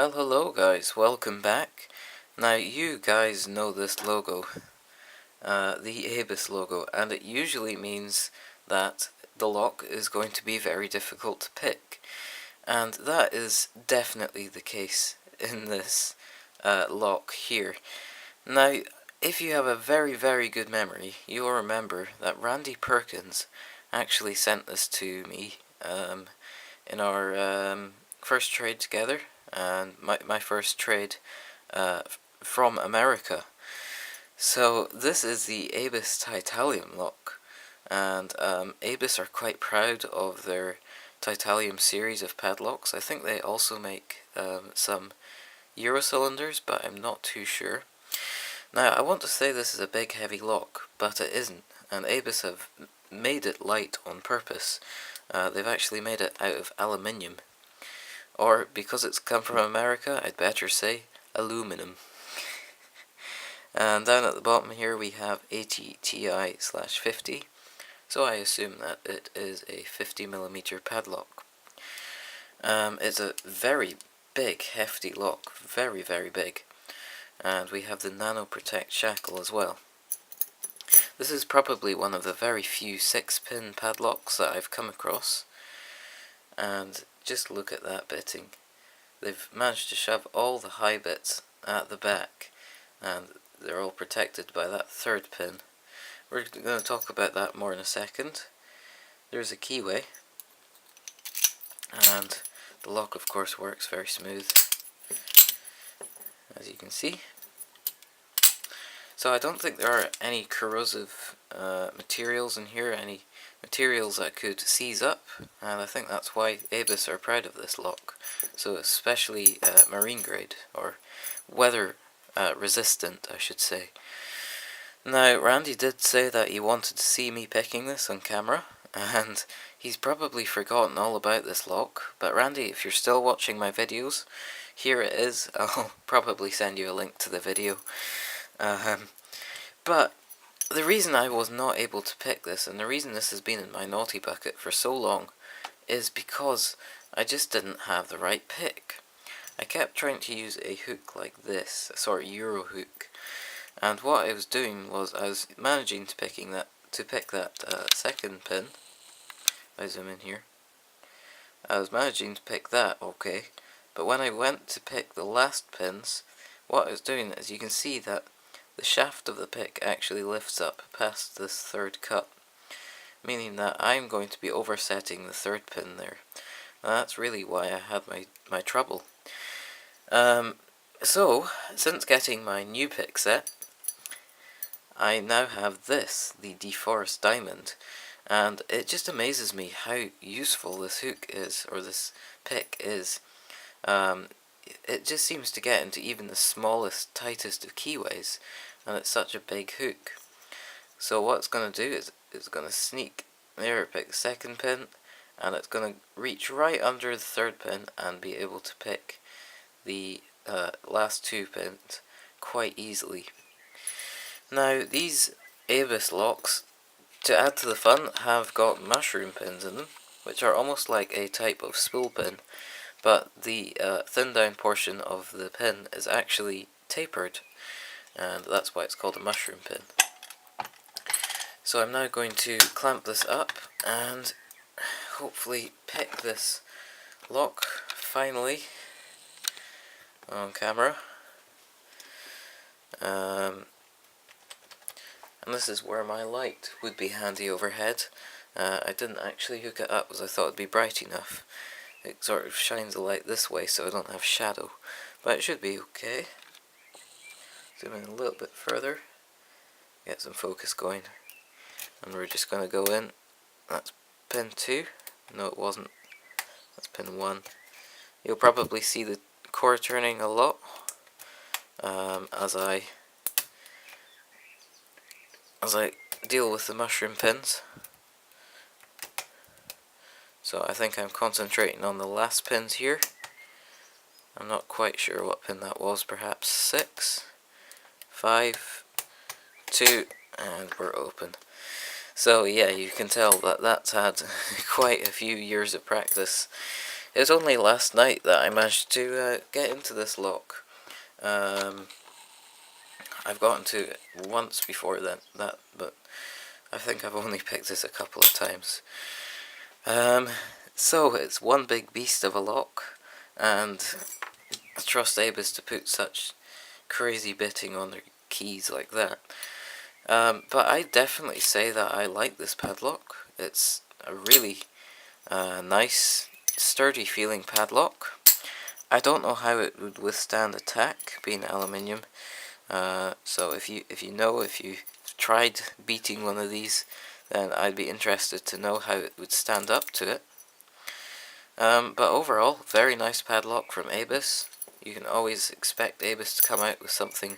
Well, hello guys, welcome back. Now you guys know this logo, the ABUS logo, and it usually means that the lock is going to be very difficult to pick. And that is definitely the case in this lock here. Now, if you have a very good memory, you'll remember that Randy Perkins actually sent this to me in our first trade together, and my first trade from America. So this is the ABUS Titanium lock, and ABUS are quite proud of their Titanium series of padlocks. I think they also make some Euro cylinders, but I'm not too sure. Now, I want to say this is a big heavy lock, but it isn't, and ABUS have made it light on purpose. They've actually made it out of aluminium. Or, because it's come from America, I'd better say aluminum. And down at the bottom here we have ATTI/50, so I assume that it is a 50mm padlock. It's a very big, hefty lock, very big, and we have the Nano Protect shackle as well. This is probably one of the very few 6-pin padlocks that I've come across, and just look at that bitting. They've managed to shove all the high bits at the back, and they're all protected by that 3rd pin. We're going to talk about that more in a second. There's a keyway, and the lock of course works very smooth, as you can see. So I don't think there are any corrosive materials in here, any materials that could seize up, and I think that's why ABUS are proud of this lock. So especially marine grade, or weather resistant, I should say. Now, Randy did say that he wanted to see me picking this on camera, and he's probably forgotten all about this lock. But Randy, if you're still watching my videos, here it is. I'll probably send you a link to the video. But the reason I was not able to pick this, and the reason this has been in my naughty bucket for so long, is because I just didn't have the right pick. I kept trying to use a hook like this, a sort of Euro hook, and what I was doing was I was managing to pick that 2nd pin. If I zoom in here, I was managing to pick that okay, but when I went to pick the last pins, what I was doing is you can see that the shaft of the pick actually lifts up past this 3rd cut, meaning that I'm going to be oversetting the 3rd pin there. And that's really why I had my trouble. So, since getting my new pick set, I now have this, the DeForest Diamond, and it just amazes me how useful this hook is, or this pick is. It just seems to get into even the smallest, tightest of keyways, and it's such a big hook. So what it's going to do is it's going to sneak there, pick the 2nd pin, and it's going to reach right under the 3rd pin and be able to pick the last 2 pins quite easily. Now, these ABUS locks, to add to the fun, have got mushroom pins in them, which are almost like a type of spool pin, but the thin down portion of the pin is actually tapered, and that's why it's called a mushroom pin. So I'm now going to clamp this up and hopefully pick this lock finally on camera. And this is where my light would be handy overhead. I didn't actually hook it up as I thought it'd be bright enough. It sort of shines the light this way so I don't have shadow, but it should be okay. Zoom in a little bit further, get some focus going, and we're just going to go in. That's pin 2, no it wasn't, that's pin 1. You'll probably see the core turning a lot as I deal with the mushroom pins. So I think I'm concentrating on the last pins here. I'm not quite sure what pin that was, perhaps 6, 5, 2, and we're open. So yeah, you can tell that that's had quite a few years of practice, It was only last night that I managed to get into this lock. I've gotten to it once before that, but I think I've only picked this a couple of times. So it's one big beast of a lock, and I trust ABUS to put such crazy bitting on their keys like that. But I definitely say that I like this padlock. It's a really nice, sturdy feeling padlock. I don't know how it would withstand attack, being aluminium. So if you've tried beating one of these, then I'd be interested to know how it would stand up to it. But overall, very nice padlock from ABUS. You can always expect ABUS to come out with something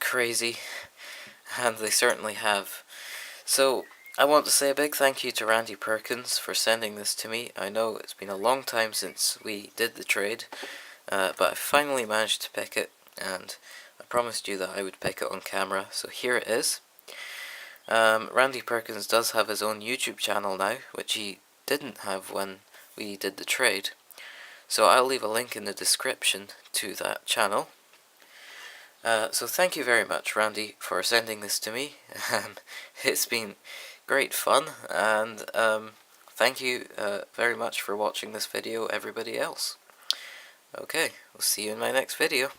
crazy, and they certainly have. So I want to say a big thank you to Randy Perkins for sending this to me. I know it's been a long time since we did the trade, but I finally managed to pick it, and I promised you that I would pick it on camera, so here it is. Randy Perkins does have his own YouTube channel now, which he didn't have when we did the trade, so I'll leave a link in the description to that channel. So thank you very much, Randy, for sending this to me. It's been great fun, and thank you very much for watching this video, everybody else. Okay, we'll see you in my next video.